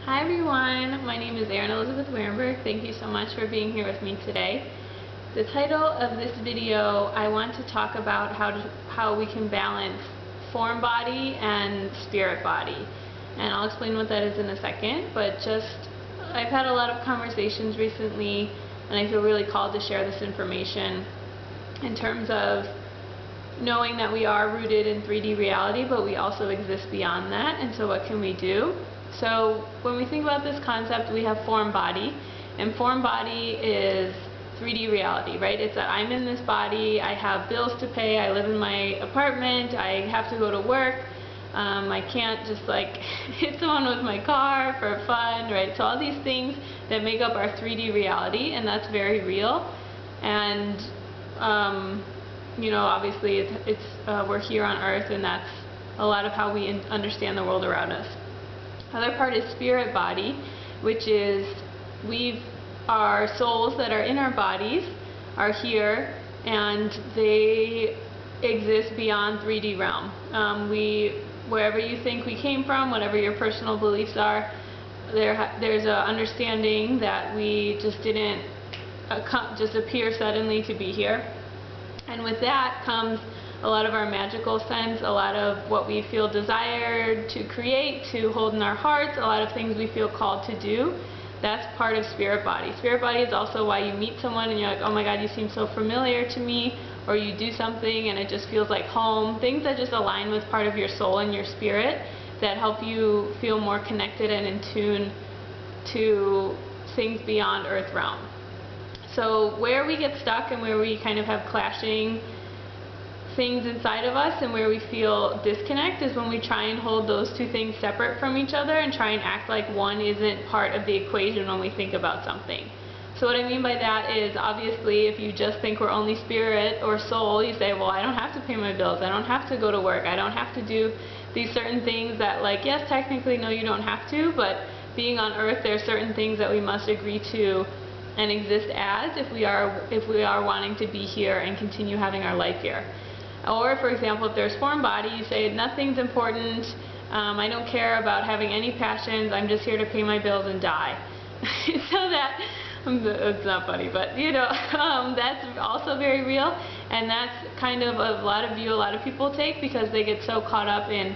Hi everyone, my name is Erin Elizabeth Warenberg. Thank you so much for being here with me today. The title of this video, I want to talk about how we can balance form body and spirit body. And I'll explain what that is in a second, but I've had a lot of conversations recently and I feel really called to share this information in terms of knowing that we are rooted in 3D reality, but we also exist beyond that, and so what can we do? So when we think about this concept, we have form body, and form body is 3D reality, right? It's that I'm in this body, I have bills to pay, I live in my apartment, I have to go to work, I can't just like hit someone with my car for fun, right? So all these things that make up our 3D reality, and that's very real. And you know, obviously we're here on Earth, and that's a lot of how we understand the world around us. Other part is spirit body, which is our souls that are in our bodies are here, and they exist beyond 3D realm. Wherever you think we came from, whatever your personal beliefs are, there's an understanding that we just didn't just appear suddenly to be here. And with that comes a lot of our magical sense, a lot of what we feel desired to create, to hold in our hearts, a lot of things we feel called to do. That's part of spirit body. Spirit body is also why you meet someone and you're like, oh my God, you seem so familiar to me, or you do something and it just feels like home. Things that just align with part of your soul and your spirit that help you feel more connected and in tune to things beyond Earth realm. So where we get stuck and where we kind of have clashing things inside of us and where we feel disconnect is when we try and hold those two things separate from each other and try and act like one isn't part of the equation when we think about something. So what I mean by that is, obviously, if you just think we're only spirit or soul, you say, well, I don't have to pay my bills, I don't have to go to work, I don't have to do these certain things that, like, yes, technically, no, you don't have to, but being on Earth, there are certain things that we must agree to and exist as if we are wanting to be here and continue having our life here. Or, for example, if there's form body, you say nothing's important, I don't care about having any passions, I'm just here to pay my bills and die. So that, it's not funny, but you know, that's also very real, and that's kind of a lot of people take because they get so caught up in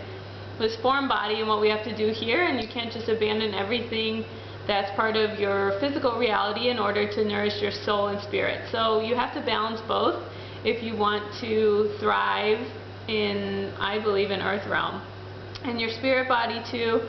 this form body and what we have to do here, and you can't just abandon everything that's part of your physical reality in order to nourish your soul and spirit. So you have to balance both if you want to thrive in, I believe, in Earth realm. And your spirit body too,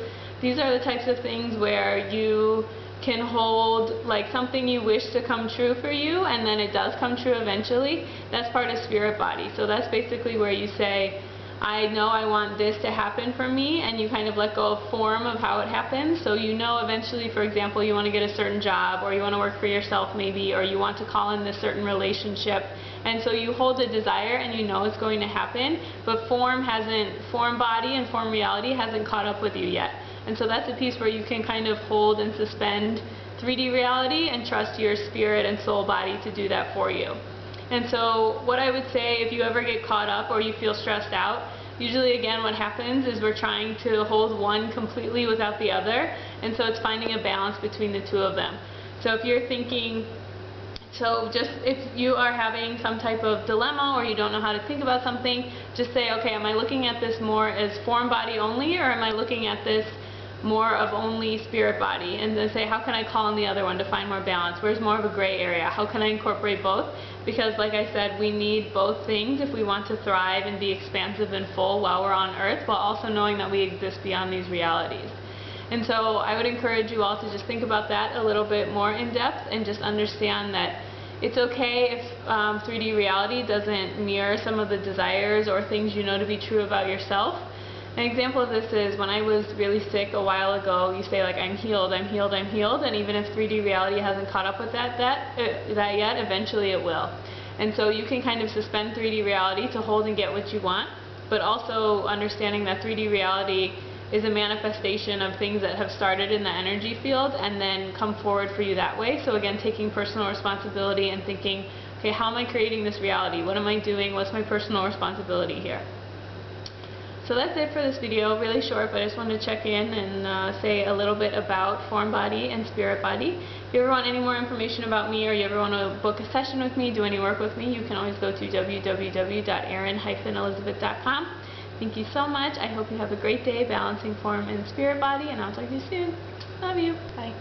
these are the types of things where you can hold like something you wish to come true for you, and then it does come true eventually. That's part of spirit body. So that's basically where you say, I know I want this to happen for me, and you kind of let go of form of how it happens. So you know eventually, for example, you want to get a certain job, or you want to work for yourself maybe, or you want to call in this certain relationship, and so you hold a desire and you know it's going to happen, but form body and form reality hasn't caught up with you yet. And so that's a piece where you can kind of hold and suspend 3D reality and trust your spirit and soul body to do that for you. And so what I would say, if you ever get caught up or you feel stressed out, usually again what happens is we're trying to hold one completely without the other, and so it's finding a balance between the two of them. So if you're thinking, if you are having some type of dilemma or you don't know how to think about something, just say, okay, am I looking at this more as form body only, or am I looking at this more of only spirit body? And then say, how can I call on the other one to find more balance? Where's more of a gray area? How can I incorporate both? Because like I said, we need both things if we want to thrive and be expansive and full while we're on Earth, while also knowing that we exist beyond these realities. And so I would encourage you all to just think about that a little bit more in depth and just understand that it's okay if 3D reality doesn't mirror some of the desires or things you know to be true about yourself. An example of this is when I was really sick a while ago, you say like, I'm healed, I'm healed, I'm healed, and even if 3D reality hasn't caught up with that yet, eventually it will. And so you can kind of suspend 3D reality to hold and get what you want, but also understanding that 3D reality is a manifestation of things that have started in the energy field and then come forward for you that way. So again, taking personal responsibility and thinking, okay, how am I creating this reality? What am I doing? What's my personal responsibility here? So that's it for this video, really short, but I just wanted to check in and say a little bit about form body and spirit body. If you ever want any more information about me, or you ever want to book a session with me, do any work with me, you can always go to www.erin-elizabeth.com. Thank you so much. I hope you have a great day balancing form and spirit body, and I'll talk to you soon. Love you. Bye.